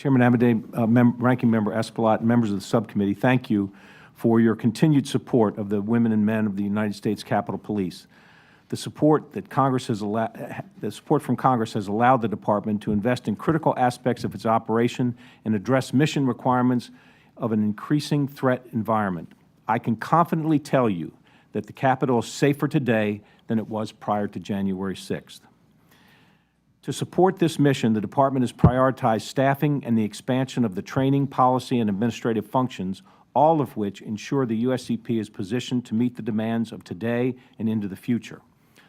Chairman Amodei, Ranking Member Espaillat, and members of the subcommittee, thank you for your continued support of the women and men of the United States Capitol Police. The support from Congress has allowed the Department to invest in critical aspects of its operation and address mission requirements of an increasing threat environment. I can confidently tell you that the Capitol is safer today than it was prior to January 6th. To support this mission, the Department has prioritized staffing and the expansion of the training, policy, and administrative functions, all of which ensure the USCP is positioned to meet the demands of today and into the future.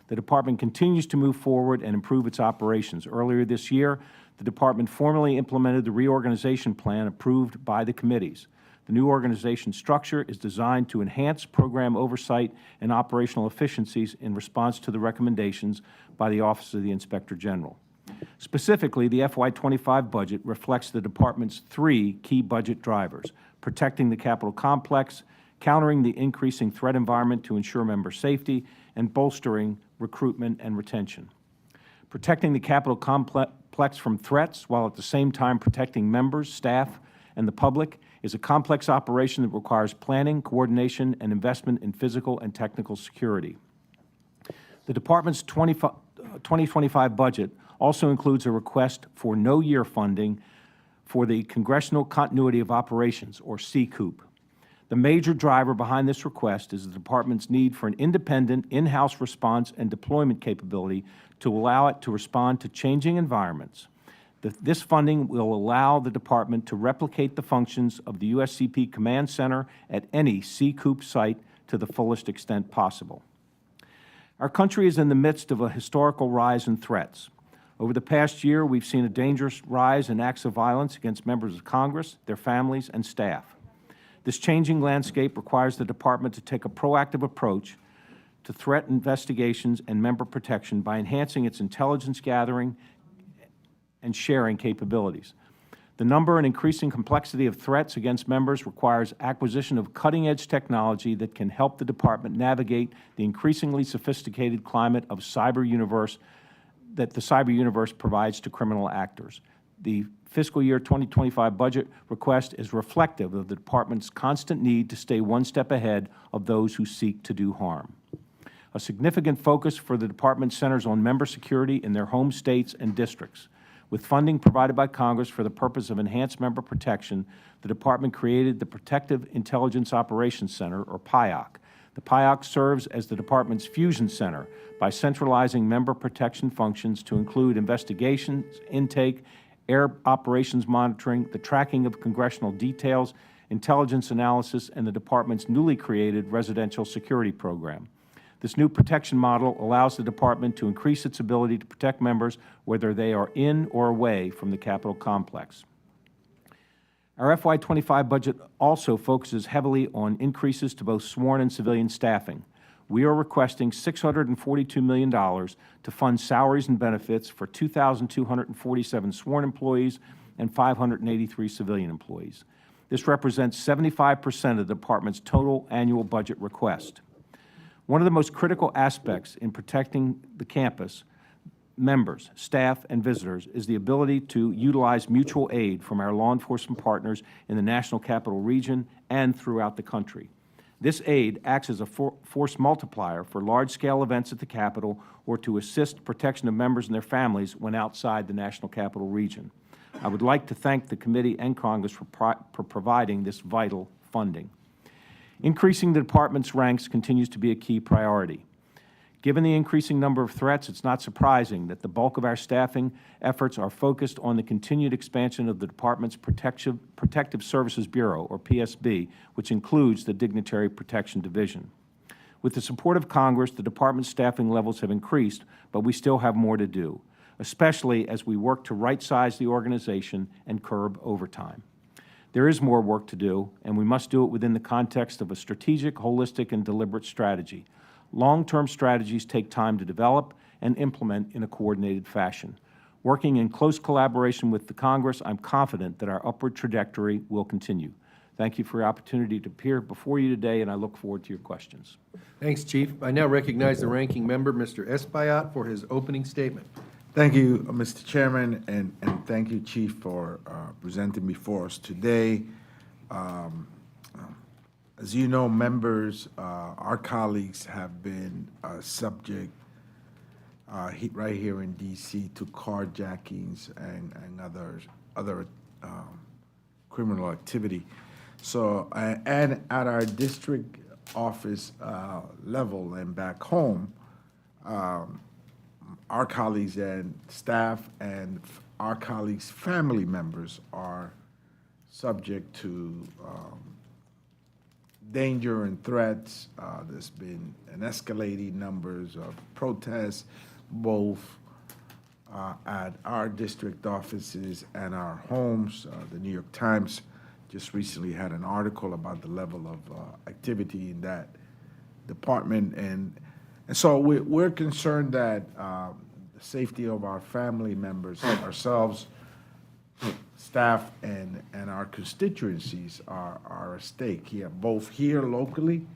The Department continues to move forward and improve its operations. Earlier this year, the Department formally implemented the reorganization plan approved by the committees. The new organization structure is designed to enhance program oversight and operational efficiencies in response to the recommendations by the Office of the Inspector General. Specifically, the FY25 budget reflects the Department's 3 key budget drivers: protecting the Capitol complex, countering the increasing threat environment to ensure member safety, and bolstering recruitment and retention. Protecting the Capitol complex from threats while at the same time protecting members, staff, and the public is a complex operation that requires planning, coordination, and investment in physical and technical security. The Department's 2025 budget also includes a request for no-year funding for the Congressional Continuity of Operations, or CCOOP. The major driver behind this request is the Department's need for an independent, in-house response and deployment capability to allow it to respond to changing environments. This funding will allow the Department to replicate the functions of the USCP Command Center at any CCOOP site to the fullest extent possible. Our country is in the midst of a historical rise in threats. Over the past year, we've seen a dangerous rise in acts of violence against members of Congress, their families, and staff. This changing landscape requires the Department to take a proactive approach to threat investigations and member protection by enhancing its intelligence gathering and sharing capabilities. The number and increasing complexity of threats against members requires acquisition of cutting-edge technology that can help the Department navigate the increasingly sophisticated climate of cyber universe that the cyber universe provides to criminal actors. The fiscal year 2025 budget request is reflective of the Department's constant need to stay one step ahead of those who seek to do harm. A significant focus for the Department centers on member security in their home states and districts. With funding provided by Congress for the purpose of enhanced member protection, the Department created the Protective Intelligence Operations Center, or PIOC. The PIOC serves as the Department's fusion center by centralizing member protection functions to include investigations, intake, air operations monitoring, the tracking of congressional details, intelligence analysis, and the Department's newly created residential security program. This new protection model allows the Department to increase its ability to protect members whether they are in or away from the Capitol complex. Our FY25 budget also focuses heavily on increases to both sworn and civilian staffing. We are requesting $642 million to fund salaries and benefits for 2,247 sworn employees and 583 civilian employees. This represents 75% of the Department's total annual budget request. One of the most critical aspects in protecting the campus, members, staff, and visitors is the ability to utilize mutual aid from our law enforcement partners in the National Capital Region and throughout the country. This aid acts as a force multiplier for large-scale events at the Capitol or to assist protection of members and their families when outside the National Capital Region. I would like to thank the committee and Congress for providing this vital funding. Increasing the Department's ranks continues to be a key priority. Given the increasing number of threats, it's not surprising that the bulk of our staffing efforts are focused on the continued expansion of the Department's Protective Services Bureau, or PSB, which includes the Dignitary Protection Division. With the support of Congress, the Department's staffing levels have increased, but we still have more to do, especially as we work to right-size the organization and curb overtime. There is more work to do, and we must do it within the context of a strategic, holistic, and deliberate strategy. Long-term strategies take time to develop and implement in a coordinated fashion. Working in close collaboration with the Congress, I'm confident that our upward trajectory will continue. Thank you for your opportunity to appear before you today, and I look forward to your questions. Thanks, Chief. I now recognize the Ranking Member, Mr. Espaillat, for his opening statement. Thank you, Mr. Chairman, and thank you, Chief, for presenting before us today. As you know, members, our colleagues have been subject right here in D.C. to carjackings and other criminal activity. So, and at our district office level and back home, our colleagues and staff and our colleagues' family members are subject to danger and threats. There's been an escalating numbers of protests, both at our district offices and our homes. The New York Times just recently had an article about the level of activity in that department, and so we're concerned that the safety of our family members, ourselves, staff, and our constituencies are at stake here, both here locally,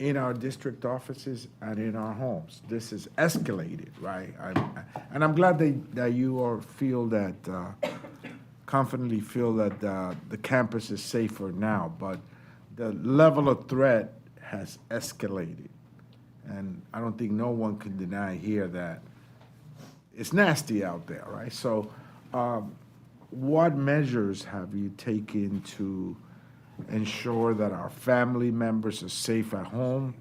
in our district offices, and in our homes. This is escalated, right? And I'm glad that you all feel that, confidently feel that the campus is safer now, but the level of threat has escalated. And I don't think no one can deny here that it's nasty out there, right? So what measures have you taken to ensure that our family members are safe at home,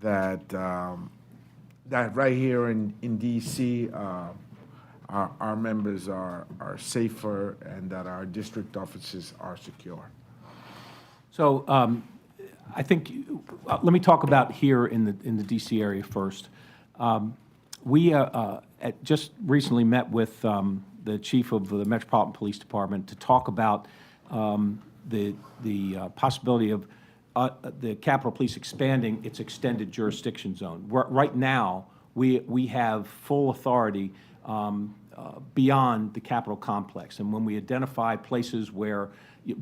that that right here in D.C., our members are safer, and that our district offices are secure? So I think, let me talk about here in the D.C. area first. We just recently met with the chief of the Metropolitan Police Department to talk about the possibility of the Capitol Police expanding its extended jurisdiction zone. Right now, we have full authority beyond the Capitol complex, and when we identify places where,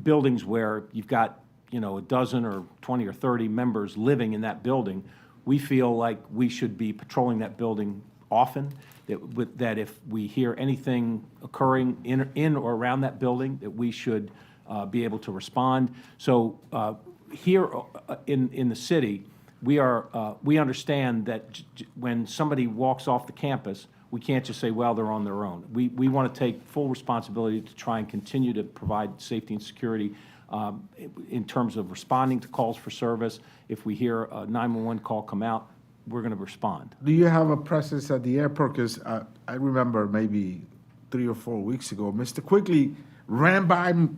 buildings where you've got, you know, a dozen or 20 or 30 members living in that building, we feel like we should be patrolling that building often, that if we hear anything occurring in or around that building, that we should be able to respond. So here in the city, we understand that when somebody walks off the campus, we can't just say, well, they're on their own. We want to take full responsibility to try and continue to provide safety and security in terms of responding to calls for service. If we hear a 911 call come out, we're going to respond. Do you have a presence at the airport? Because I remember maybe 3 or 4 weeks ago, Mr. Quigley ran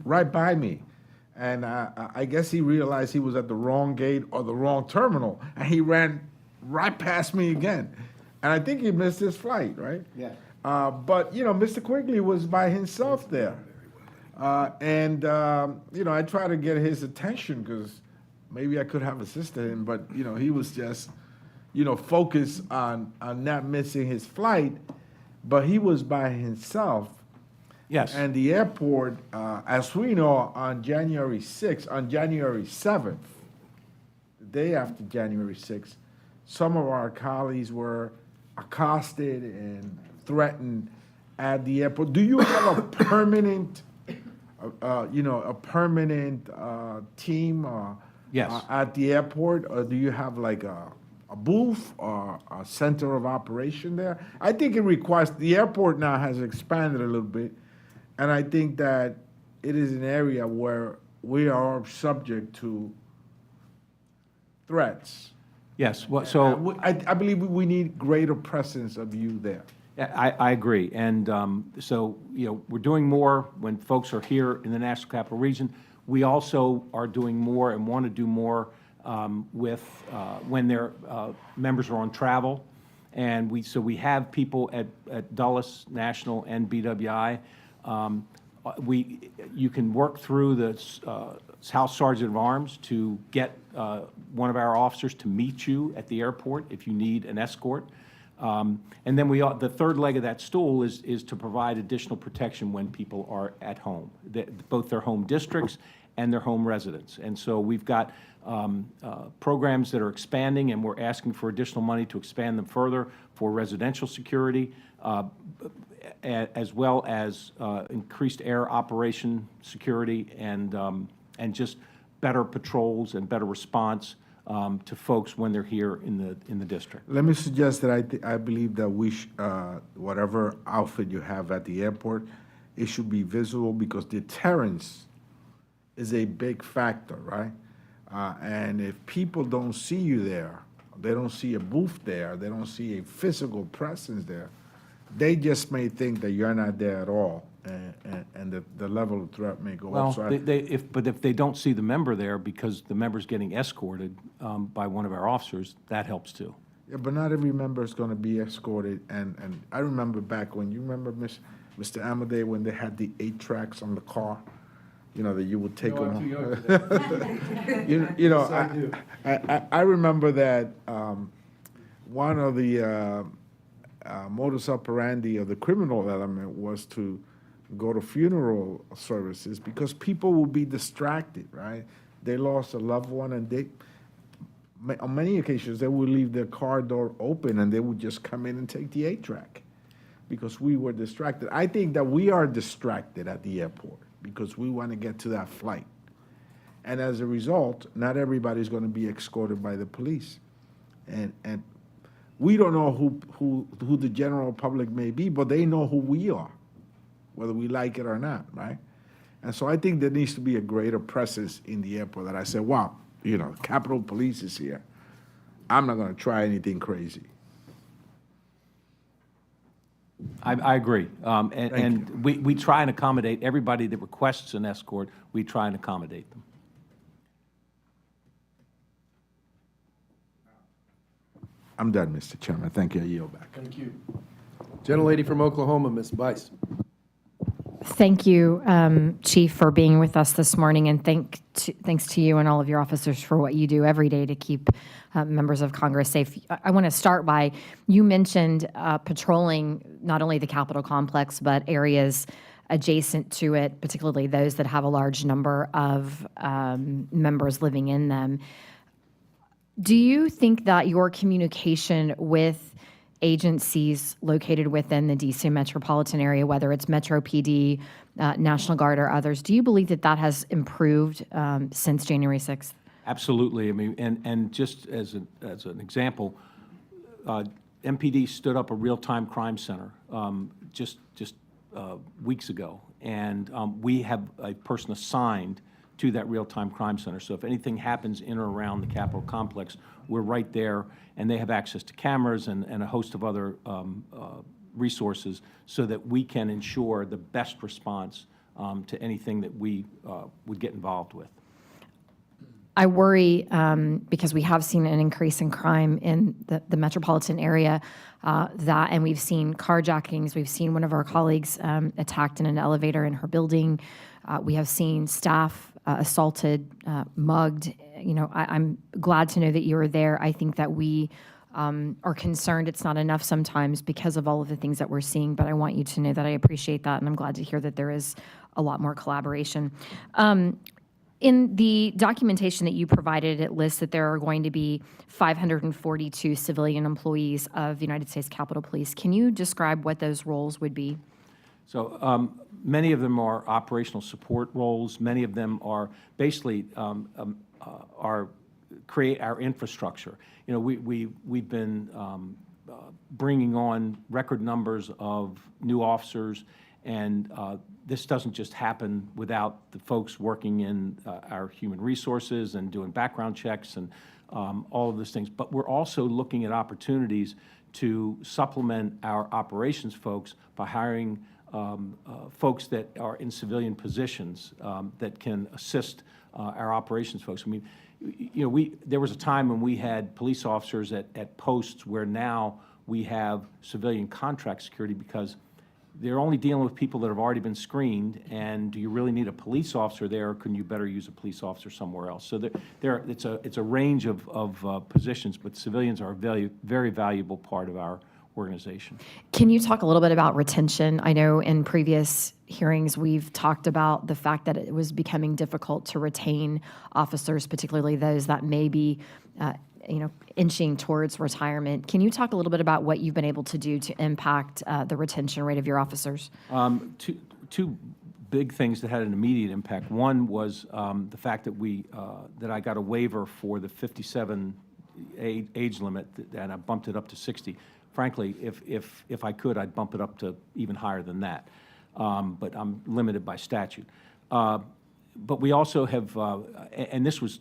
right by me, and I guess he realized he was at the wrong gate or the wrong terminal, and he ran right past me again. And I think he missed his flight, right? Yeah. But, you know, Mr. Quigley was by himself there. You know, I tried to get his attention because maybe I could have assisted him, but, you know, he was just, you know, focused on not missing his flight, but he was by himself. Yes. And the airport, as we know, on January 6th, on January 7th, the day after January 6th, some of our colleagues were accosted and threatened at the airport. Do you have a permanent, you know, a permanent team Yes. At the airport, or do you have like a booth or a center of operation there? I think it requires, the airport now has expanded a little bit, and I think that it is an area where we are subject to threats. Yes. Well, so I believe we need greater presence of you there. I agree. And so, you know, we're doing more when folks are here in the National Capital Region. We also are doing more and want to do more when their members are on travel. And we have people at Dulles National and BWI. You can work through the House Sergeant of Arms to get one of our officers to meet you at the airport if you need an escort. And then the third leg of that stool is to provide additional protection when people are at home, both their home districts and their home residents. And so we've got programs that are expanding, and we're asking for additional money to expand them further for residential security. as well as increased air operation security and just better patrols and better response to folks when they're here in the district. Let me suggest that I believe that whatever outfit you have at the airport, it should be visible because deterrence is a big factor, right? And if people don't see you there, they don't see a booth there, they don't see a physical presence there, they just may think that you're not there at all, and the level of threat may go up. Well, but if they don't see the member there because the member's getting escorted by one of our officers, that helps too. Yeah, but not every member is going to be escorted. And I remember back when, you remember, Mr. Amodei, when they had the 8 tracks on the car, you know, that you would take them. I remember that one of the modus operandi of the criminal element was to go to funeral services because people will be distracted, right? They lost a loved one, and on many occasions, they would leave their car door open and they would just come in and take the 8-track because we were distracted. I think that we are distracted at the airport because we want to get to that flight. And as a result, not everybody's going to be escorted by the police. And we don't know who the general public may be, but they know who we are, whether we like it or not, right? And so I think there needs to be a greater presence in the airport that I said, wow, you know, Capitol Police is here. I'm not going to try anything crazy. I agree. And we try and accommodate everybody that requests an escort. We try and accommodate them. I'm done, Mr. Chairman. Thank you. I yield back. Thank you. Gentlelady from Oklahoma, Ms. Bice. Thank you, Chief, for being with us this morning, and thanks to you and all of your officers for what you do every day to keep members of Congress safe. I want to start by, you mentioned patrolling not only the Capitol complex, but areas adjacent to it, particularly those that have a large number of members living in them. Do you think that your communication with agencies located within the D.C. metropolitan area, whether it's Metro PD, National Guard, or others, do you believe that that has improved since January 6th? Absolutely. I mean, and just as an example, MPD stood up a real-time crime center just weeks ago, and we have a person assigned to that real-time crime center. So if anything happens in or around the Capitol complex, we're right there, and they have access to cameras and a host of other resources so that we can ensure the best response to anything that we would get involved with. I worry because we have seen an increase in crime in the metropolitan area, and we've seen carjackings. We've seen one of our colleagues attacked in an elevator in her building. We have seen staff assaulted, mugged. You know, I'm glad to know that you were there. I think that we are concerned it's not enough sometimes because of all of the things that we're seeing, but I want you to know that I appreciate that, and I'm glad to hear that there is a lot more collaboration. In the documentation that you provided, it lists that there are going to be 542 civilian employees of the United States Capitol Police. Can you describe what those roles would be? So many of them are operational support roles. Many of them are basically create our infrastructure. You know, we've been bringing on record numbers of new officers, and this doesn't just happen without the folks working in our human resources and doing background checks and all of those things. But we're also looking at opportunities to supplement our operations folks by hiring folks that are in civilian positions that can assist our operations folks. I mean, you know, there was a time when we had police officers at posts where now we have civilian contract security because they're only dealing with people that have already been screened, and do you really need a police officer there, or can you better use a police officer somewhere else? So it's a range of positions, but civilians are a very valuable part of our organization. Can you talk a little bit about retention? I know in previous hearings we've talked about the fact that it was becoming difficult to retain officers, particularly those that may be inching towards retirement. Can you talk a little bit about what you've been able to do to impact the retention rate of your officers? Two big things that had an immediate impact. One was the fact that that I got a waiver for the 57 age limit, and I bumped it up to 60. Frankly, if I could, I'd bump it up to even higher than that. But I'm limited by statute. But we also have, and this was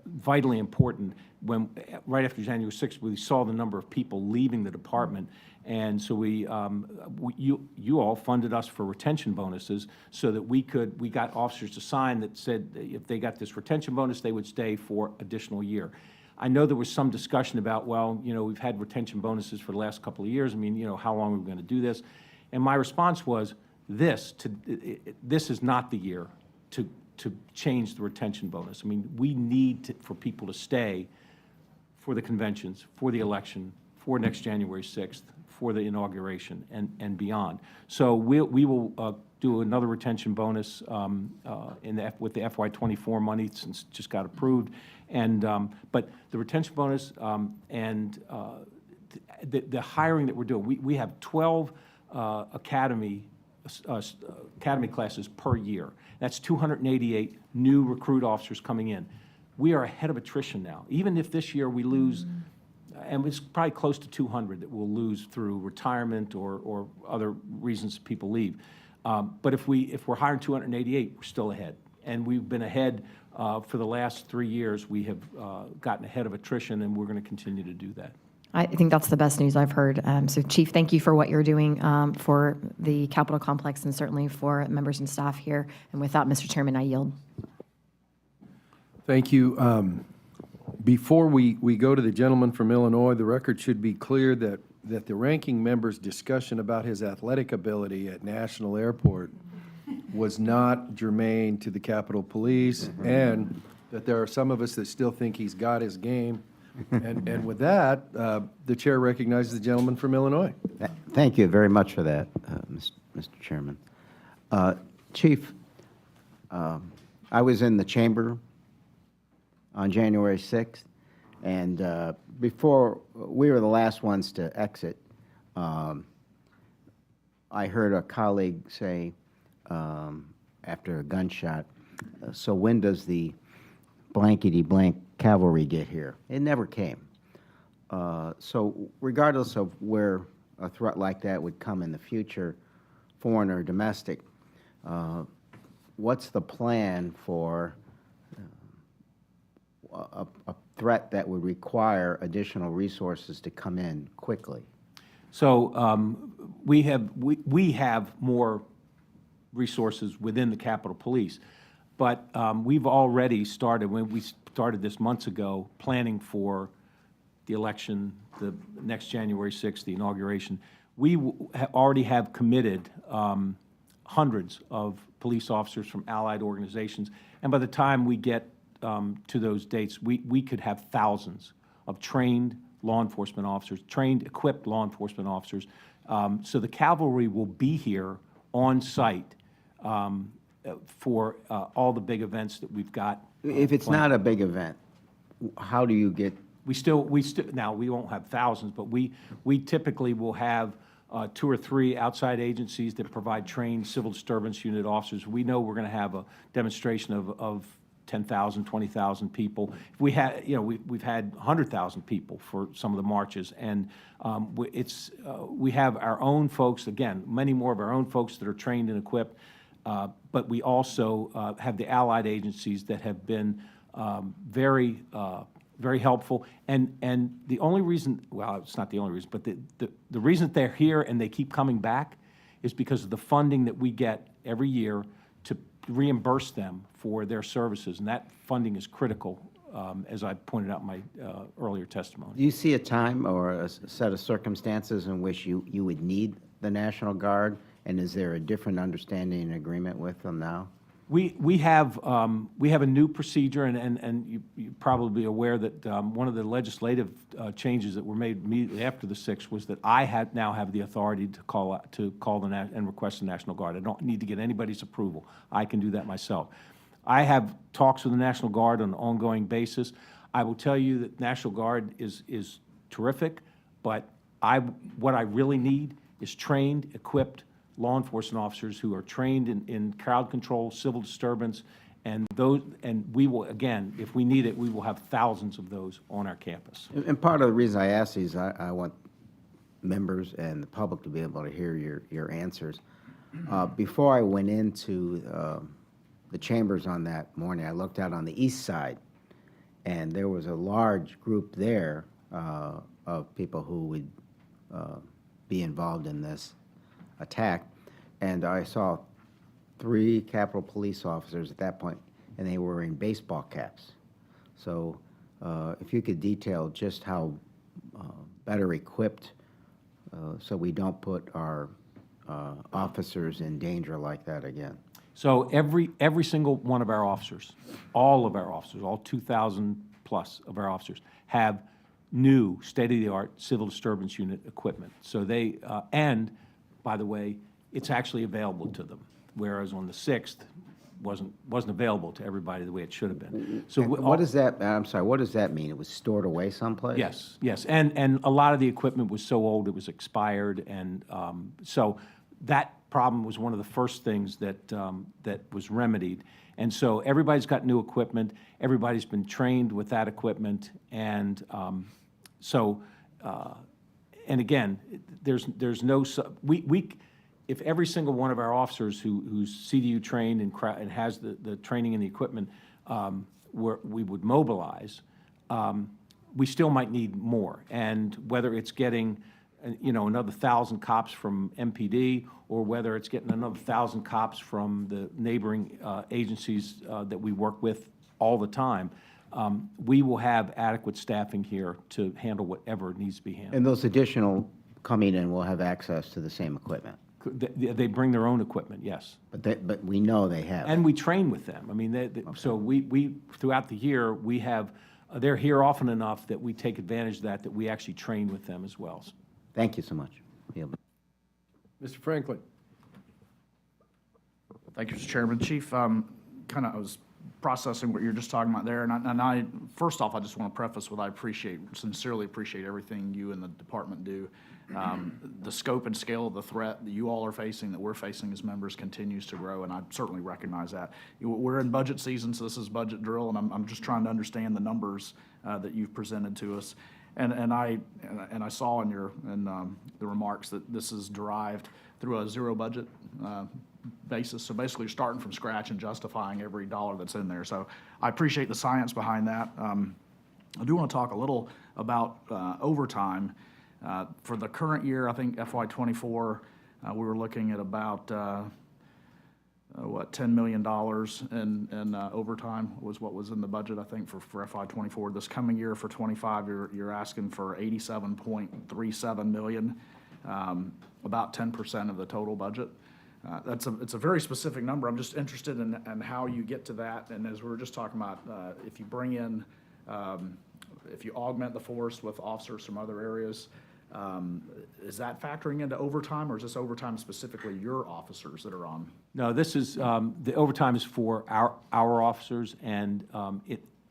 vitally important, when right after January 6th, we saw the number of people leaving the department, and so you all funded us for retention bonuses so that we got officers to sign that said if they got this retention bonus, they would stay for additional year. I know there was some discussion about, well, we've had retention bonuses for the last couple of years. I mean, how long are we going to do this? And my response was, this is not the year to change the retention bonus. I mean, we need for people to stay for the conventions, for the election, for next January 6th, for the inauguration, and beyond. So we will do another retention bonus with the FY24 money, since it just got approved. And but the retention bonus and the hiring that we're doing, we have 12 academy classes per year. That's 288 new recruit officers coming in. We are ahead of attrition now. Even if this year we lose, and it's probably close to 200 that we'll lose through retirement or other reasons people leave. But if we're hiring 288, we're still ahead. And we've been ahead for the last 3 years. We have gotten ahead of attrition, and we're going to continue to do that. I think that's the best news I've heard. So, Chief, thank you for what you're doing for the Capitol Complex and certainly for members and staff here. And with that, Mr. Chairman, I yield. Thank you. Before we go to the gentleman from Illinois, the record should be clear that the ranking member's discussion about his athletic ability at National Airport was not germane to the Capitol Police, and that there are some of us that still think he's got his game. And with that, the chair recognizes the gentleman from Illinois. Thank you very much for that, Mr. Chairman. Chief, I was in the chamber on January 6th, and before we were the last ones to exit, I heard a colleague say after a gunshot, so when does the blankety-blank cavalry get here? It never came. So regardless of where a threat like that would come in the future, foreign or domestic, what's the plan for a threat that would require additional resources to come in quickly? So we have more resources within the Capitol Police, but we've already started, when we started this months ago, planning for the election, the next January 6th, the inauguration. We already have committed hundreds of police officers from allied organizations, and by the time we get to those dates, we could have thousands of trained law enforcement officers, trained, equipped law enforcement officers. So the cavalry will be here on site for all the big events that we've got. If it's not a big event, how do you get? Now, we won't have thousands, but we typically will have 2 or 3 outside agencies that provide trained civil disturbance unit officers. We know we're going to have a demonstration of 10,000, 20,000 people. We had, we've had 100,000 people for some of the marches, and we have our own folks. Again, many more of our own folks that are trained and equipped, but we also have the allied agencies that have been very helpful. And the only reason, well, it's not the only reason, but the reason that they're here and they keep coming back is because of the funding that we get every year to reimburse them for their services, and that funding is critical, as I pointed out in my earlier testimony. Do you see a time or a set of circumstances in which you would need the National Guard, and is there a different understanding and agreement with them now? We have a new procedure, and you're probably aware that one of the legislative changes that were made immediately after the 6th was that I now have the authority to call and request the National Guard. I don't need to get anybody's approval. I can do that myself. I have talks with the National Guard on an ongoing basis. I will tell you that National Guard is terrific, but what I really need is trained, equipped law enforcement officers who are trained in crowd control, civil disturbance, and we will, again, if we need it, we will have thousands of those on our campus. And part of the reason I ask these, I want members and the public to be able to hear your answers. Before I went into the chambers on that morning, I looked out on the east side, and there was a large group there of people who would be involved in this attack, and I saw 3 Capitol Police officers at that point, and they were in baseball caps. So if you could detail just how better equipped so we don't put our officers in danger like that again. So every single one of our officers, all of our officers, all 2,000 plus of our officers have new state-of-the-art civil disturbance unit equipment. So they, and by the way, it's actually available to them, whereas on the 6th, wasn't available to everybody the way it should have been. So What does that, I'm sorry, what does that mean? It was stored away someplace? Yes, yes, and a lot of the equipment was so old it was expired, and so that problem was one of the first things that was remedied. And so everybody's got new equipment, everybody's been trained with that equipment, and and again, there's no if every single one of our officers who's CDU trained and has the training and the equipment, we would mobilize, we still might need more. And whether it's getting, another 1,000 cops from MPD, or whether it's getting another 1,000 cops from the neighboring agencies that we work with all the time, we will have adequate staffing here to handle whatever needs to be handled. And those additional coming in will have access to the same equipment? They bring their own equipment, yes. But we know they have. And we train with them. I mean, so we throughout the year, they're here often enough that we take advantage of that we actually train with them as well. Thank you so much. Mr. Franklin. Thank you, Mr. Chairman. Chief, I was processing what you're just talking about there, and I first off, I just want to preface with sincerely appreciate everything you and the department do. The scope and scale of the threat that you all are facing, that we're facing as members, continues to grow, and I certainly recognize that. We're in budget season, so this is budget drill, and I'm just trying to understand the numbers that you've presented to us. And I saw in the remarks that this is derived through a zero budget basis. So basically, you're starting from scratch and justifying every dollar that's in there. So I appreciate the science behind that. I do want to talk a little about overtime. For the current year, I think FY24, we were looking at about $10 million in overtime was what was in the budget, I think, for FY24. This coming year for 25, you're asking for $87.37 million, about 10% of the total budget. It's a very specific number. I'm just interested in how you get to that. And as we were just talking about, if you bring in, if you augment the force with officers from other areas, is that factoring into overtime, or is this overtime specifically your officers that are on? No, this is, the overtime is for our officers, and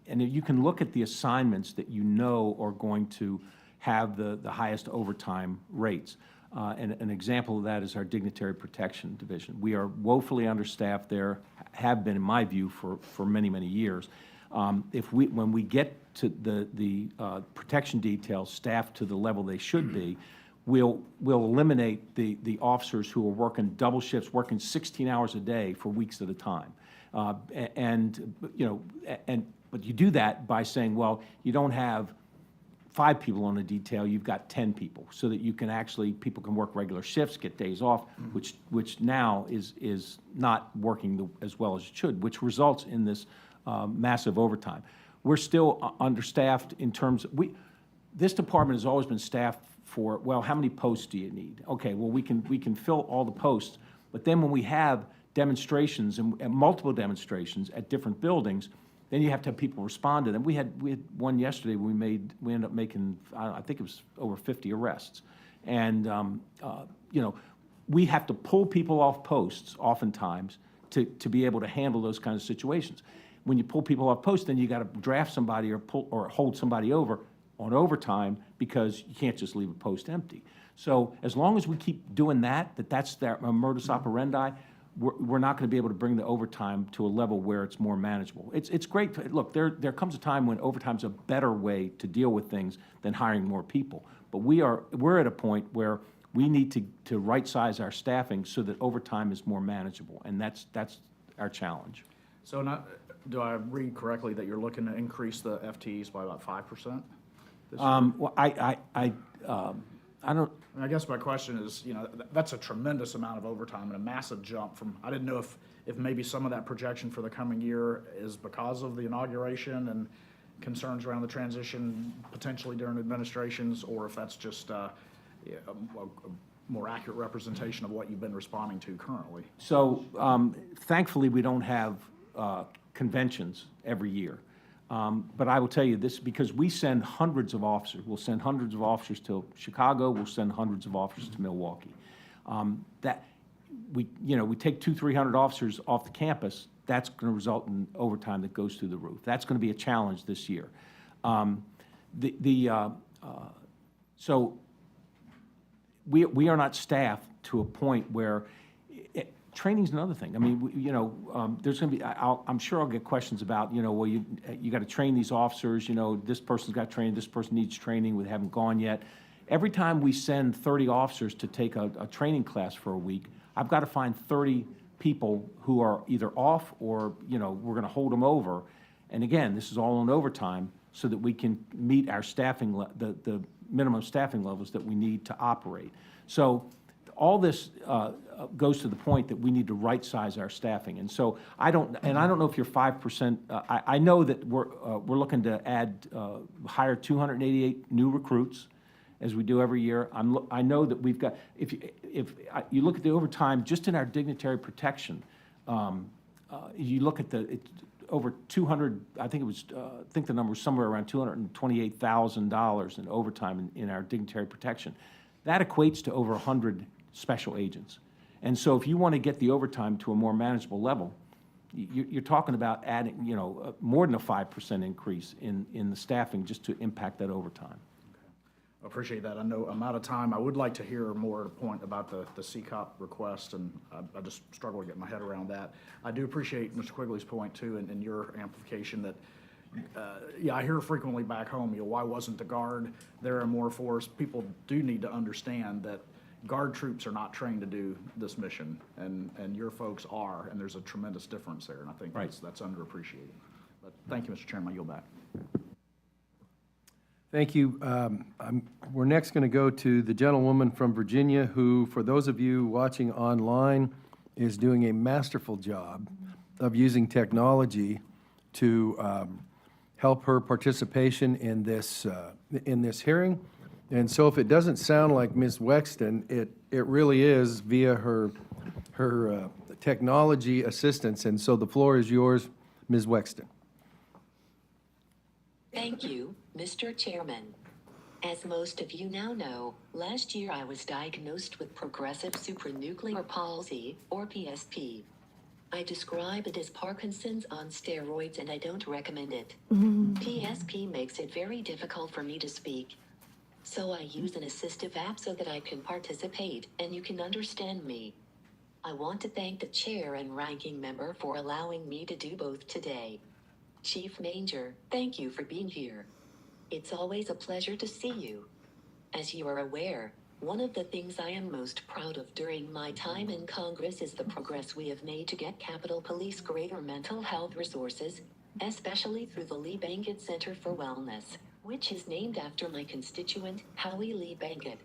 you can look at the assignments that are going to have the highest overtime rates. And an example of that is our Dignitary Protection Division. We are woefully understaffed there, have been, in my view, for many, many years. When we get to the protection details staffed to the level they should be, we'll eliminate the officers who are working double shifts, working 16 hours a day for weeks at a time. But you do that by saying, well, you don't have 5 people on a detail, you've got 10 people, so that people can work regular shifts, get days off, which now is not working as well as it should, which results in this massive overtime. We're still understaffed in terms of, this department has always been staffed for, well, how many posts do you need? Okay, well, we can fill all the posts, but then when we have demonstrations and multiple demonstrations at different buildings, then you have to have people respond to them. We had one yesterday. We ended up making, I think it was over 50 arrests, and we have to pull people off posts oftentimes to be able to handle those kinds of situations. when you pull people off post, then you got to draft somebody or hold somebody over on overtime because you can't just leave a post empty. So as long as we keep doing that's their modus operandi, we're not going to be able to bring the overtime to a level where it's more manageable. It's great. Look, there comes a time when overtime's a better way to deal with things than hiring more people. But we're at a point where we need to right-size our staffing so that overtime is more manageable, and that's our challenge. So do I read correctly that you're looking to increase the FTEs by about 5% this year? Well, I don't. And I guess my question is, that's a tremendous amount of overtime and a massive jump from, I didn't know if maybe some of that projection for the coming year is because of the inauguration and concerns around the transition potentially during administrations, or if that's just a more accurate representation of what you've been responding to currently. So thankfully, we don't have conventions every year. But I will tell you this, because we send hundreds of officers. We'll send hundreds of officers to Chicago. We'll send hundreds of officers to Milwaukee. We take 200-300 officers off the campus. That's going to result in overtime that goes through the roof. That's going to be a challenge this year. So we are not staffed to a point where training's another thing. I mean, there's going to be. I'm sure I'll get questions about, well, you got to train these officers. This person's got training. This person needs training. We haven't gone yet. Every time we send 30 officers to take a training class for a week, I've got to find 30 people who are either off or we're going to hold them over. And again, this is all on overtime so that we can meet our staffing the minimum staffing levels that we need to operate. So all this goes to the point that we need to right-size our staffing. And so I don't know if you're 5%. I know that we're looking to hire 288 new recruits, as we do every year. I know that we've got. If you look at the overtime just in our dignitary protection, you look at over 200. I think the number was somewhere around $228,000 in overtime in our dignitary protection. That equates to over 100 special agents. And so if you want to get the overtime to a more manageable level, you're talking about adding, more than a 5% increase in the staffing just to impact that overtime. I appreciate that. I know I'm out of time. I would like to hear more at a point about the CCOP request, and I just struggle to get my head around that. I do appreciate Mr. Quigley's point, too, and your amplification that, I hear frequently back home, why wasn't the Guard there in more force? People do need to understand that Guard troops are not trained to do this mission, and your folks are, and there's a tremendous difference there, and I think that's underappreciated. But thank you, Mr. Chairman. I yield back. Thank you. We're next going to go to the gentlewoman from Virginia who, for those of you watching online, is doing a masterful job of using technology to help her participation in this hearing. And so if it doesn't sound like Ms. Wexton, it really is via her technology assistance. And so the floor is yours, Ms. Wexton. Thank you, Mr. Chairman. As most of you now know, last year I was diagnosed with progressive supranuclear palsy, or PSP. I describe it as Parkinson's on steroids, and I don't recommend it. PSP makes it very difficult for me to speak. So I use an assistive app so that I can participate and you can understand me. I want to thank the chair and ranking member for allowing me to do both today. Chief Manger, thank you for being here. It's always a pleasure to see you. As you are aware, one of the things I am most proud of during my time in Congress is the progress we have made to get Capitol Police greater mental health resources, especially through the Lee Bankett Center for Wellness, which is named after my constituent, Howie Lee Bankett.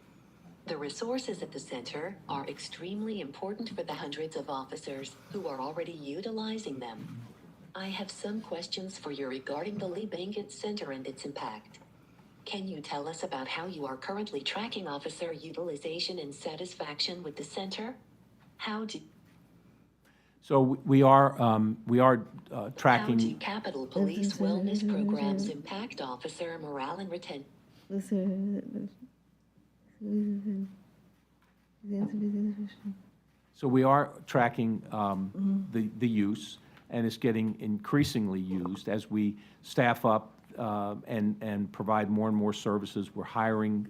The resources at the center are extremely important for the hundreds of officers who are already utilizing them. I have some questions for you regarding the Lee Bankett Center and its impact. Can you tell us about how you are currently tracking officer utilization and satisfaction with the center? So we are tracking. How do Capitol Police wellness programs impact officer morale and retention? So we are tracking the use. and is getting increasingly used as we staff up and provide more and more services. We're hiring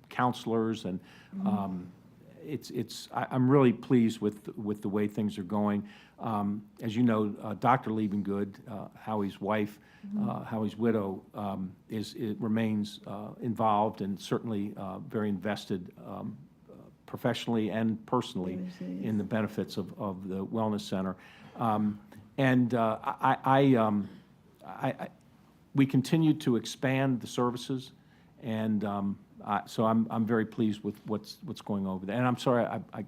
counselors, and I'm really pleased with the way things are going. As you know, Dr. Liebengood, Howie's wife, Howie's widow, remains involved and certainly very invested professionally and personally in the benefits of the Wellness Center. We continue to expand the services, and so I'm very pleased with what's going over there. And I'm sorry, I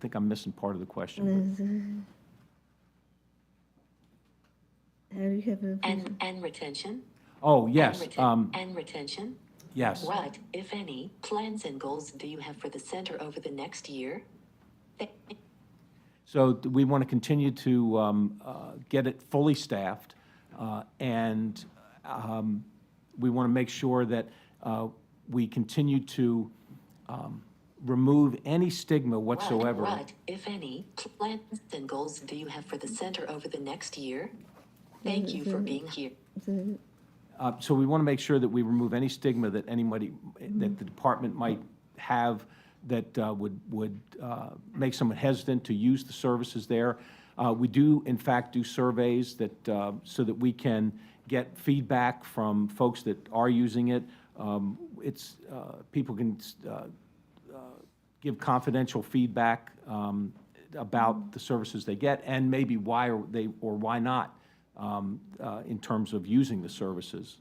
think I'm missing part of the question. And retention? Oh, yes. And retention? Yes. What, if any, plans and goals do you have for the center over the next year? So we want to continue to get it fully staffed, and we want to make sure that we continue to remove any stigma whatsoever. What, if any, plans and goals do you have for the center over the next year? Thank you for being here. So we want to make sure that we remove any stigma that that the department might have that would make someone hesitant to use the services there. We do, in fact, do surveys so that we can get feedback from folks that are using it. People can give confidential feedback about the services they get, and maybe why or why not in terms of using the services.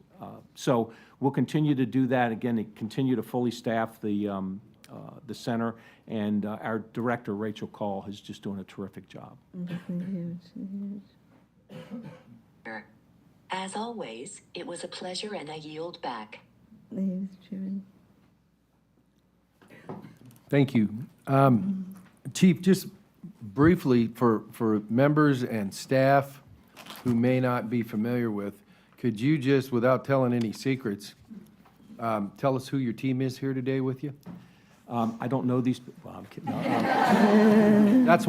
So we'll continue to do that. Again, continue to fully staff the center, and our director, Rachel Call, is just doing a terrific job. As always, it was a pleasure, and I yield back. Thank you. Chief, just briefly, for members and staff who may not be familiar with, could you just, without telling any secrets, tell us who your team is here today with you? I don't know these. Well, I'm kidding. No, That's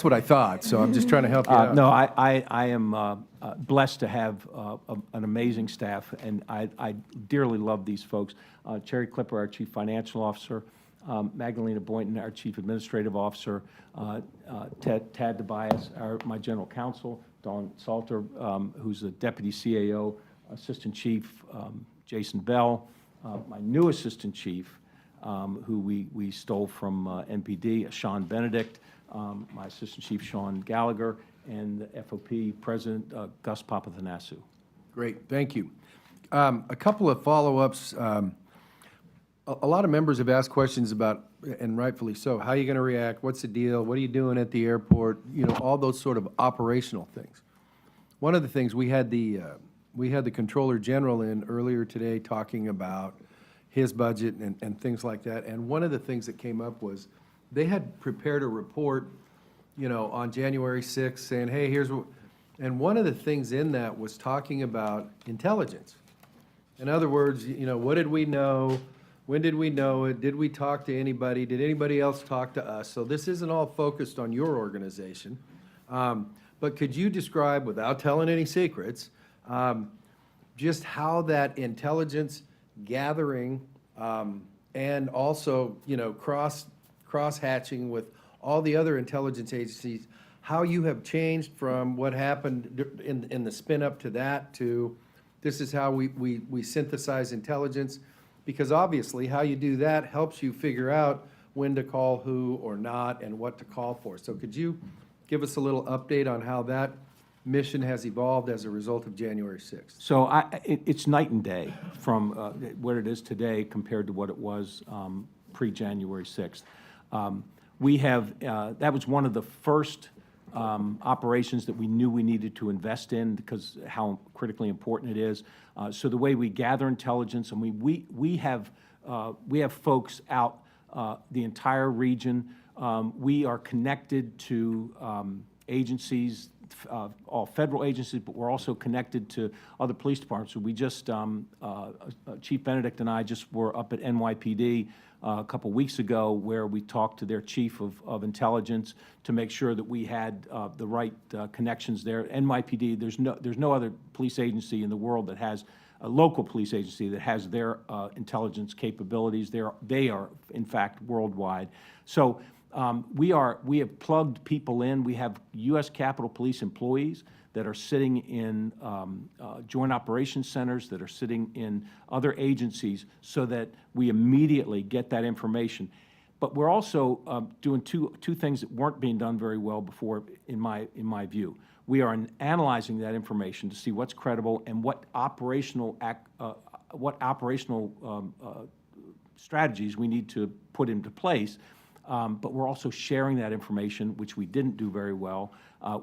what I thought, so I'm just trying to help you out. no, I am blessed to have an amazing staff, and I dearly love these folks. Cherry Clipper, our Chief Financial Officer, Magdalena Boynton, our Chief Administrative Officer, Tad Tobias, my General Counsel, Dawn Salter, who's the Deputy CAO, Assistant Chief, Jason Bell, my new Assistant Chief, who we stole from NPD, Sean Benedict, my Assistant Chief, Sean Gallagher, and the FOP President, Gus Papathanassiou. Great, thank you. A couple of follow-ups. A lot of members have asked questions about, and rightfully so, how are you going to react? What's the deal? What are you doing at the airport? You know, all those sort of operational things. One of the things, we had the Controller General in earlier today talking about his budget and things like that. And one of the things that came up was they had prepared a report, you know, on January 6th saying, hey, here's what, and one of the things in that was talking about intelligence. In other words, you know, what did we know? When did we know it? Did we talk to anybody? Did anybody else talk to us? So this isn't all focused on your organization. But could you describe, without telling any secrets, just how that intelligence gathering and also, you know, cross-hatching with all the other intelligence agencies, how you have changed from what happened in the spin-up to that to this is how we synthesize intelligence? Because obviously, how you do that helps you figure out when to call who or not and what to call for. So could you give us a little update on how that mission has evolved as a result of January 6th? So it's night and day from what it is today compared to what it was pre-January 6th. We have, that was one of the first operations that we knew we needed to invest in because how critically important it is. So the way we gather intelligence, and we have folks out the entire region. We are connected to agencies, all federal agencies, but we're also connected to other police departments. So we just, Chief Benedict and I just were up at NYPD a couple weeks ago where we talked to their chief of intelligence to make sure that we had the right connections there. NYPD, there's no other police agency in the world that has a local police agency that has their intelligence capabilities. They are, in fact, worldwide. So we have plugged people in. We have U.S. Capitol Police employees that are sitting in joint operations centers, that are sitting in other agencies, so that we immediately get that information. But we're also doing two things that weren't being done very well before, in my view. We are analyzing that information to see what's credible and what operational strategies we need to put into place. But we're also sharing that information, which we didn't do very well.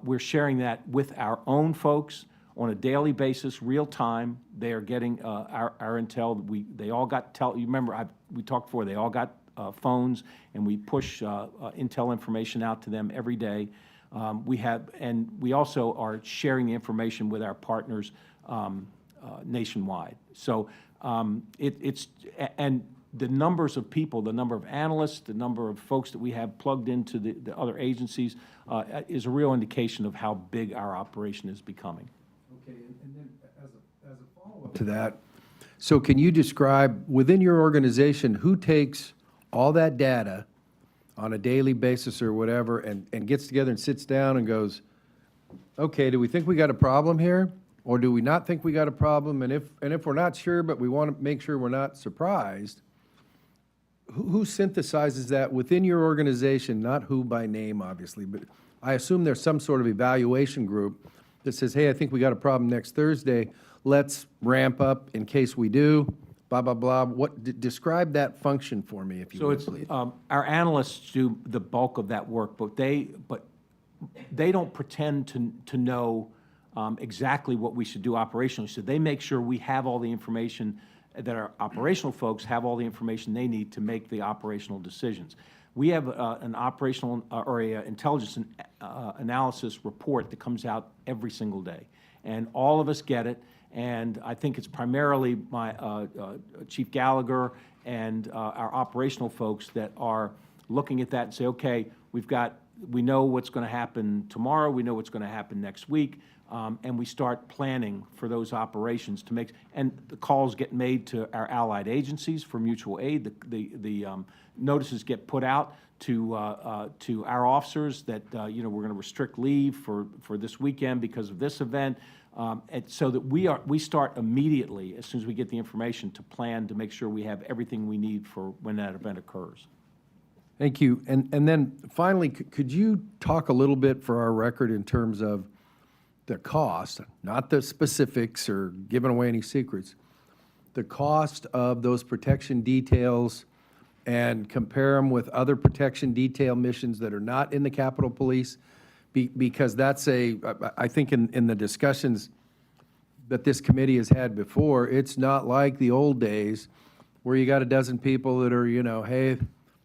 We're sharing that with our own folks on a daily basis, real time. They are getting our intel. They all got you remember we talked before. They all got phones, and we push intel information out to them every day. We also are sharing the information with our partners nationwide. So and the numbers of people, the number of analysts, the number of folks that we have plugged into the other agencies is a real indication of how big our operation is becoming. Okay, and then as a follow-up to that, so can you describe within your organization who takes all that data on a daily basis or whatever and gets together and sits down and goes, okay, do we think we got a problem here? Or do we not think we got a problem? And if we're not sure, but we want to make sure we're not surprised, who synthesizes that within your organization, not who by name, obviously, but I assume there's some sort of evaluation group that says, hey, I think we got a problem next Thursday. Let's ramp up in case we do, blah, blah, blah. Describe that function for me, if you would, please. Our analysts do the bulk of that work, but they don't pretend to know exactly what we should do operationally. So they make sure we have all the information, that our operational folks have all the information they need to make the operational decisions. We have an operational or a intelligence analysis report that comes out every single day, and all of us get it. And I think it's primarily my Chief Gallagher and our operational folks that are looking at that and say, okay, we know what's going to happen tomorrow, we know what's going to happen next week, and we start planning for those operations to make, and the calls get made to our allied agencies for mutual aid. The notices get put out to our officers that we're going to restrict leave for this weekend because of this event, and so that we start immediately as soon as we get the information to plan to make sure we have everything we need for when that event occurs. Thank you. And then finally, could you talk a little bit for our record in terms of the cost, not the specifics or giving away any secrets, the cost of those protection details, and compare them with other protection detail missions that are not in the Capitol Police? Because that's I think in the discussions that this committee has had before, it's not like the old days where you got a dozen people that are, hey,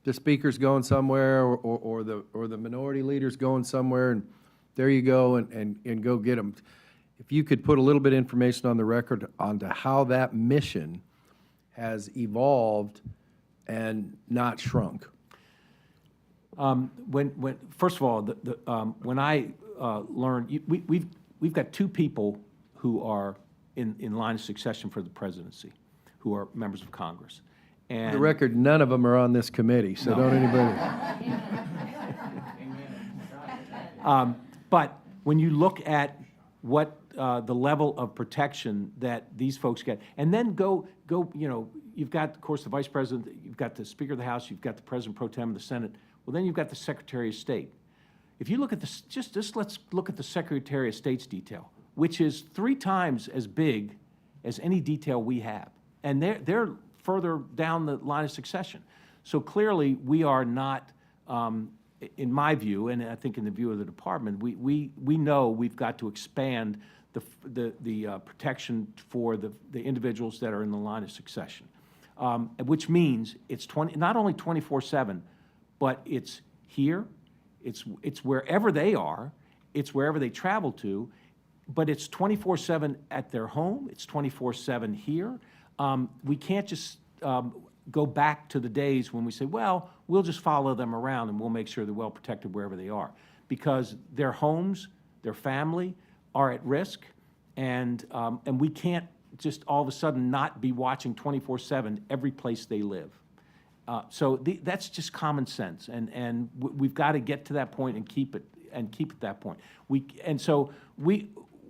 the speaker's going somewhere or the minority leader's going somewhere, and there you go, and go get them. If you could put a little bit of information on the record onto how that mission has evolved and not shrunk. First of all, when I learned, we've got two people who are in line of succession for the presidency, who are members of Congress. And For the record, none of them are on this committee, so don't anybody. But when you look at what the level of protection that these folks get, and then you've got, of course, the Vice President, you've got the Speaker of the House, you've got the President Pro Tem of the Senate, well, then you've got the Secretary of State. If you look at this, just let's look at the Secretary of State's detail, which is 3 times as big as any detail we have. And they're further down the line of succession. So clearly, we are not, in my view, and I think in the view of the department, we know we've got to expand the protection for the individuals that are in the line of succession, which means it's not only 24/7, but it's here, it's wherever they are, it's wherever they travel to, but it's 24/7 at their home, it's 24/7 here. We can't just, go back to the days when we say, well, we'll just follow them around and we'll make sure they're well protected wherever they are. Because their homes, their family are at risk, and we can't just all of a sudden not be watching 24/7 every place they live. So that's just common sense, and we've got to get to that point and keep it at that point.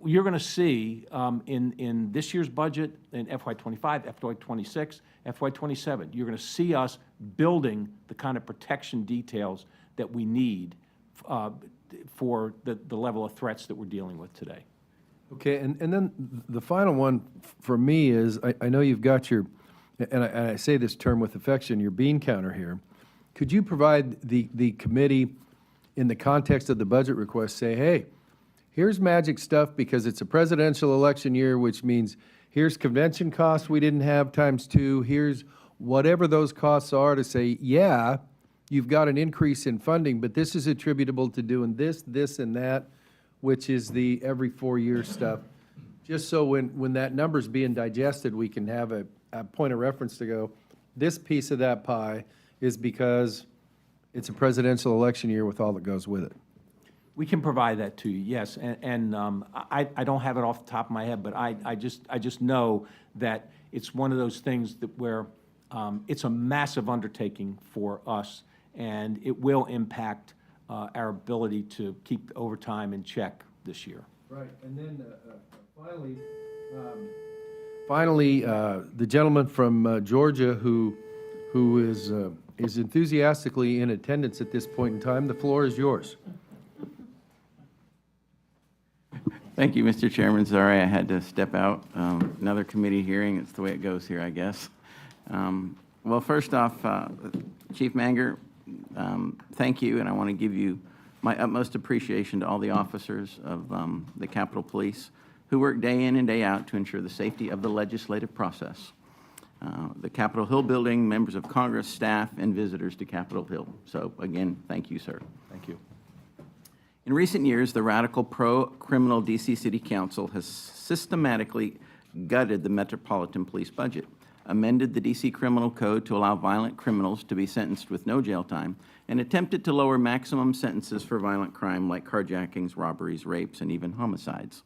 You're going to see in this year's budget, in FY25, FY26, FY27, you're going to see us building the kind of protection details that we need for the level of threats that we're dealing with today. Okay, and then the final one for me is, I know you've got your, and I say this term with affection, your bean counter here. Could you provide the committee, in the context of the budget request, say, hey, here's magic stuff because it's a presidential election year, which means here's convention costs we didn't have ×2, here's whatever those costs are, to say, yeah, you've got an increase in funding, but this is attributable to doing this, this, and that, which is the every 4-year stuff. Just so when that number's being digested, we can have a point of reference to go, this piece of that pie is because it's a presidential election year with all that goes with it. We can provide that to you, yes, and I don't have it off the top of my head, but I just know that it's one of those things that where it's a massive undertaking for us, and it will impact our ability to keep overtime in check this year. Right, and then finally, the gentleman from Georgia who is enthusiastically in attendance at this point in time, the floor is yours. Thank you, Mr. Chairman. Sorry I had to step out. Another committee hearing. It's the way it goes here, I guess. Well, first off, Chief Manger, thank you, and I want to give you my utmost appreciation to all the officers of the Capitol Police who work day in and day out to ensure the safety of the legislative process. The Capitol Hill building, members of Congress, staff, and visitors to Capitol Hill. So again, thank you, sir. Thank you. In recent years, the radical pro-criminal D.C. City Council has systematically gutted the Metropolitan Police budget, amended the D.C. Criminal Code to allow violent criminals to be sentenced with no jail time, and attempted to lower maximum sentences for violent crime like carjackings, robberies, rapes, and even homicides.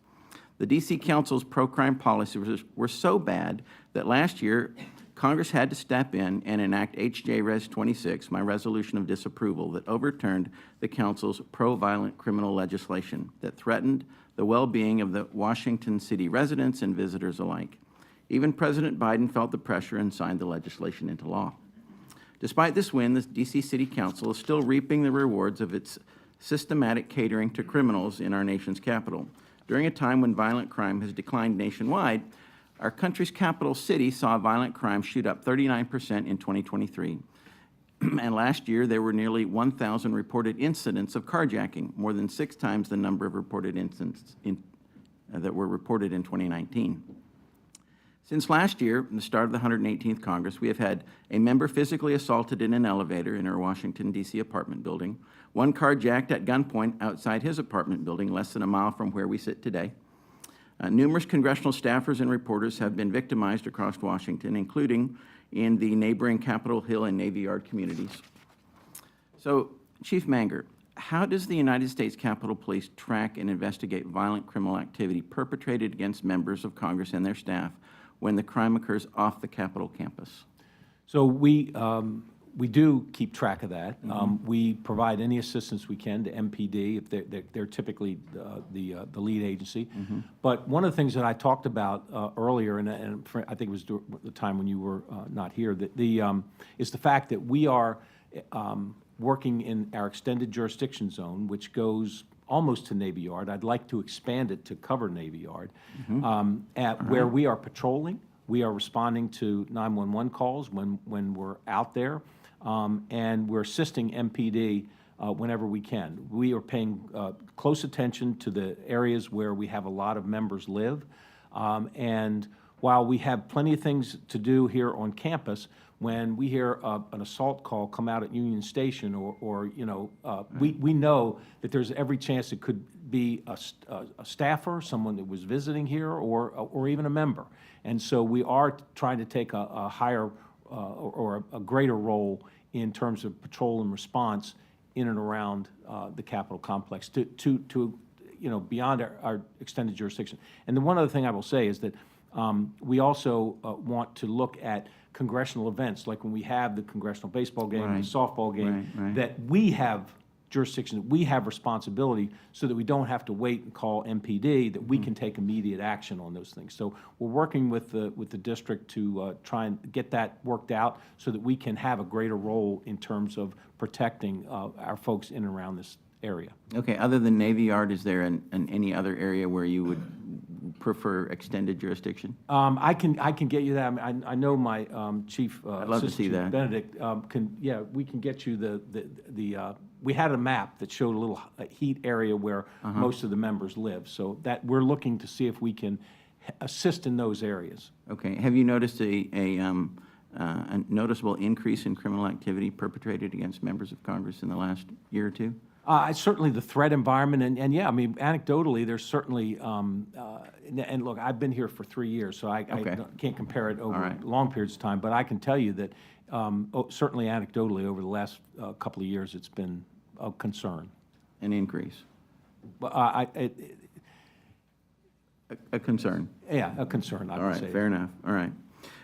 The D.C. Council's pro-crime policies were so bad that last year, Congress had to step in and enact H.J. Res. 26, my resolution of disapproval, that overturned the Council's pro-violent criminal legislation that threatened the well-being of the Washington City residents and visitors alike. Even President Biden felt the pressure and signed the legislation into law. Despite this win, the D.C. City Council is still reaping the rewards of its systematic catering to criminals in our nation's capital. During a time when violent crime has declined nationwide, our country's capital city saw violent crime shoot up 39% in 2023. And last year, there were nearly 1,000 reported incidents of carjacking, more than 6 times the number of reported incidents that were reported in 2019. Since last year, the start of the 118th Congress, we have had a member physically assaulted in an elevator in our Washington, D.C. apartment building, one carjacked at gunpoint outside his apartment building less than a mile from where we sit today. Numerous congressional staffers and reporters have been victimized across Washington, including in the neighboring Capitol Hill and Navy Yard communities. So, Chief Manger, how does the United States Capitol Police track and investigate violent criminal activity perpetrated against members of Congress and their staff when the crime occurs off the Capitol campus? So we do keep track of that. We provide any assistance we can to MPD if they're typically the lead agency. But one of the things that I talked about earlier, and I think it was the time when you were not here, is the fact that we are working in our extended jurisdiction zone, which goes almost to Navy Yard. I'd like to expand it to cover Navy Yard, where we are patrolling. We are responding to 911 calls when we're out there. And we're assisting MPD whenever we can. We are paying close attention to the areas where we have a lot of members live. And while we have plenty of things to do here on campus, when we hear an assault call come out at Union Station, we know that there's every chance it could be a staffer, someone that was visiting here, or even a member. And so we are trying to take a higher or a greater role in terms of patrol and response in and around the Capitol complex to beyond our extended jurisdiction. And then one other thing I will say is that we also want to look at congressional events, like when we have the congressional baseball game and the softball game, right. that we have jurisdiction, that we have responsibility, so that we don't have to wait and call MPD, that we can take immediate action on those things. So we're working with the district to try and get that worked out so that we can have a greater role in terms of protecting our folks in and around this area. Okay, other than Navy Yard, is there any other area where you would prefer extended jurisdiction? I can get you that. I know my chief. I'd love to see that. Benedict we can get you the we had a map that showed a little heat area where most of the members live. So that we're looking to see if we can assist in those areas. Okay, have you noticed a noticeable increase in criminal activity perpetrated against members of Congress in the last year or two? Certainly the threat environment, and yeah, I mean, anecdotally, there's certainly, and look, I've been here for 3 years, so I can't compare it over long periods of time, but I can tell you that certainly anecdotally, over the last couple of years, it's been a concern. An increase? But A concern? yeah, a concern, I would say. All right, fair enough. All right.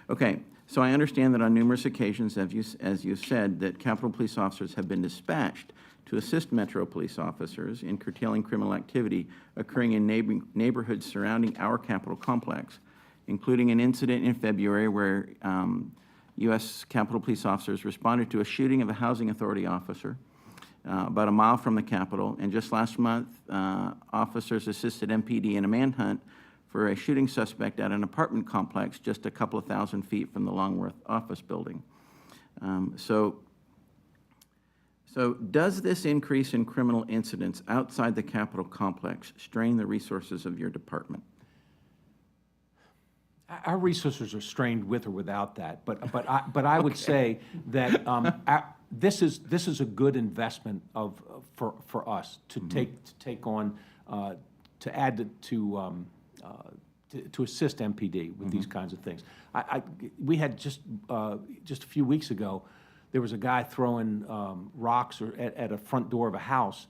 Okay, so I understand that on numerous occasions, as you said, that Capitol Police officers have been dispatched to assist Metro police officers in curtailing criminal activity occurring in neighborhoods surrounding our Capitol complex, including an incident in February where U.S. Capitol Police officers responded to a shooting of a housing authority officer about a mile from the Capitol. And just last month, officers assisted MPD in a manhunt for a shooting suspect at an apartment complex just a couple of thousand feet from the Longworth office building. So does this increase in criminal incidents outside the Capitol complex strain the resources of your department? Our resources are strained with or without that, but I would say that this is a good investment for us to take on to add to assist MPD with these kinds of things. We had just a few weeks ago, there was a guy throwing rocks at a front door of a house.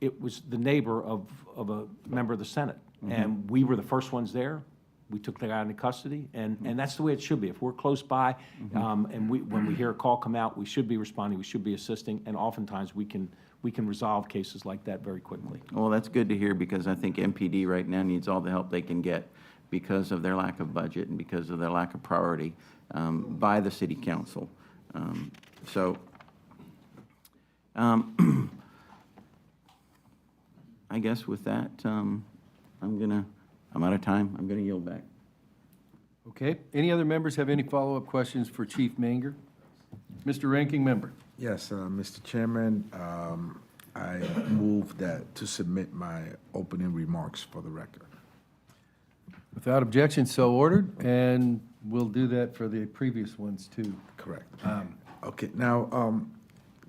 It was the neighbor of a member of the Senate, and we were the first ones there. We took the guy into custody, and that's the way it should be. If we're close by, and when we hear a call come out, we should be responding, we should be assisting, and oftentimes we can resolve cases like that very quickly. Well, that's good to hear, because I think MPD right now needs all the help they can get because of their lack of budget and because of their lack of priority by the city council. I guess with that, I'm out of time. I'm gonna yield back. Okay. Any other members have any follow-up questions for Chief Manger? Mr. Ranking Member. Yes, Mr. Chairman, I move that to submit my opening remarks for the record. Without objection, so ordered, and we'll do that for the previous ones, too. Correct. Okay, now,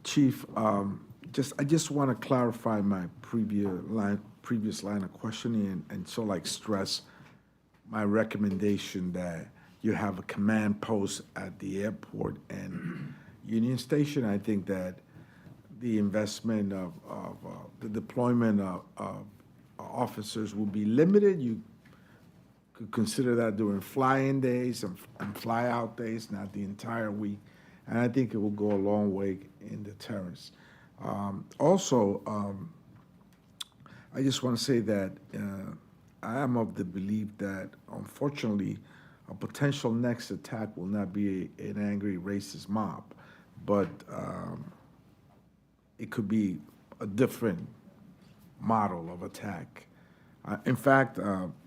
Chief, I just want to clarify my previous line of questioning and so stress my recommendation that you have a command post at the airport and Union Station. I think that the investment of the deployment of officers will be limited. You could consider that during fly-in days and fly-out days, not the entire week. And I think it will go a long way in deterrence. Also, I just want to say that I am of the belief that, unfortunately, a potential next attack will not be an angry racist mob, but it could be a different model of attack. In fact,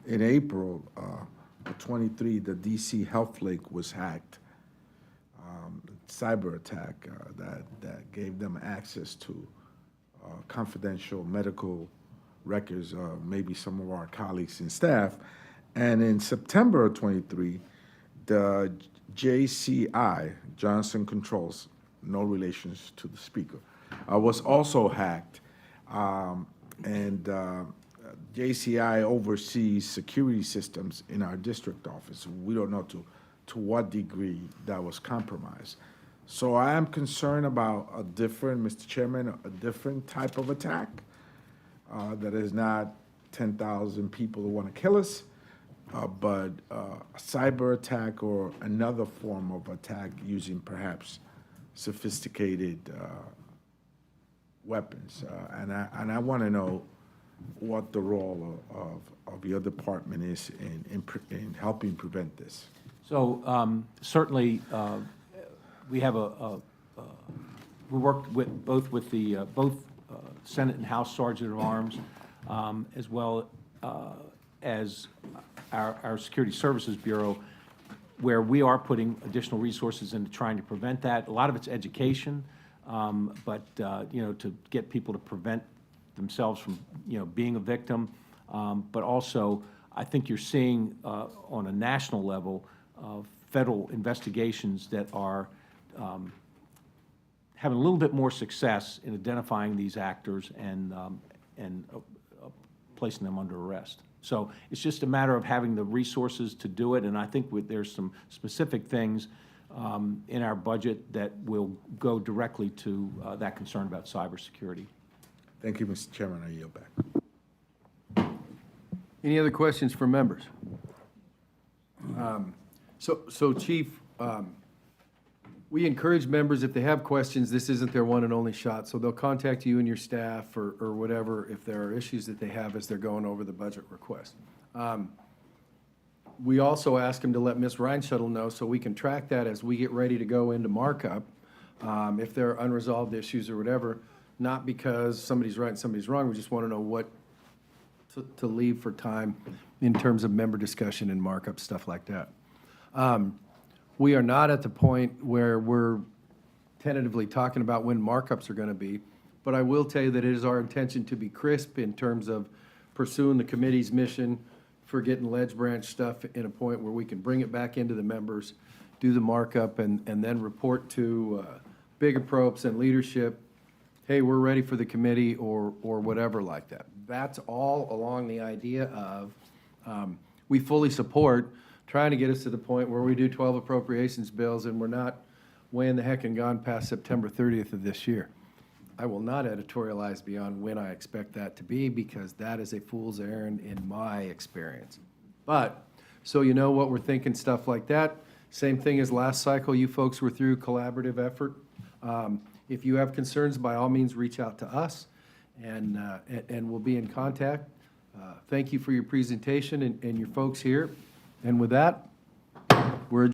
in April of 23, the DC Health Link was hacked. Cyber attack that gave them access to confidential medical records, maybe some of our colleagues and staff. And in September of 23, the JCI, Johnson Controls, no relations to the speaker, was also hacked. And JCI oversees security systems in our district office. We don't know to to what degree that was compromised. So I am concerned about a different, Mr. Chairman, a different type of attack that is not 10,000 people who want to kill us, but a cyber attack or another form of attack using perhaps sophisticated weapons. And I want to know what the role of your department is in helping prevent this. So certainly, we have we worked with both Senate and House Sergeant at Arms, as well as our Security Services Bureau, where we are putting additional resources into trying to prevent that. A lot of it's education, but to get people to prevent themselves from being a victim, but also I think you're seeing on a national level federal investigations that are having a little bit more success in identifying these actors and placing them under arrest. So it's just a matter of having the resources to do it, and I think there's some specific things in our budget that will go directly to that concern about cybersecurity. Thank you, Mr. Chairman. I yield back. Any other questions from members? So Chief, we encourage members, if they have questions, this isn't their one and only shot, so they'll contact you and your staff or whatever if there are issues that they have as they're going over the budget request. We also ask them to let Ms. Reinschuttle know so we can track that as we get ready to go into markup, if there are unresolved issues or whatever, not because somebody's right and somebody's wrong, we just want to know what to leave for time in terms of member discussion and markup, stuff like that. We are not at the point where we're tentatively talking about when markups are going to be, but I will tell you that it is our intention to be crisp in terms of pursuing the committee's mission for getting ledge branch stuff in a point where we can bring it back into the members, do the markup, and then report to big approps and leadership, hey, we're ready for the committee or whatever like that. That's all along the idea of we fully support trying to get us to the point where we do 12 appropriations bills and we're not weighing the heck and gone past September 30th of this year. I will not editorialize beyond when I expect that to be because that is a fool's errand in my experience. But, so you know what we're thinking, stuff like that. Same thing as last cycle, you folks were through collaborative effort. If you have concerns, by all means, reach out to us and we'll be in contact. Thank you for your presentation and your folks here. And with that,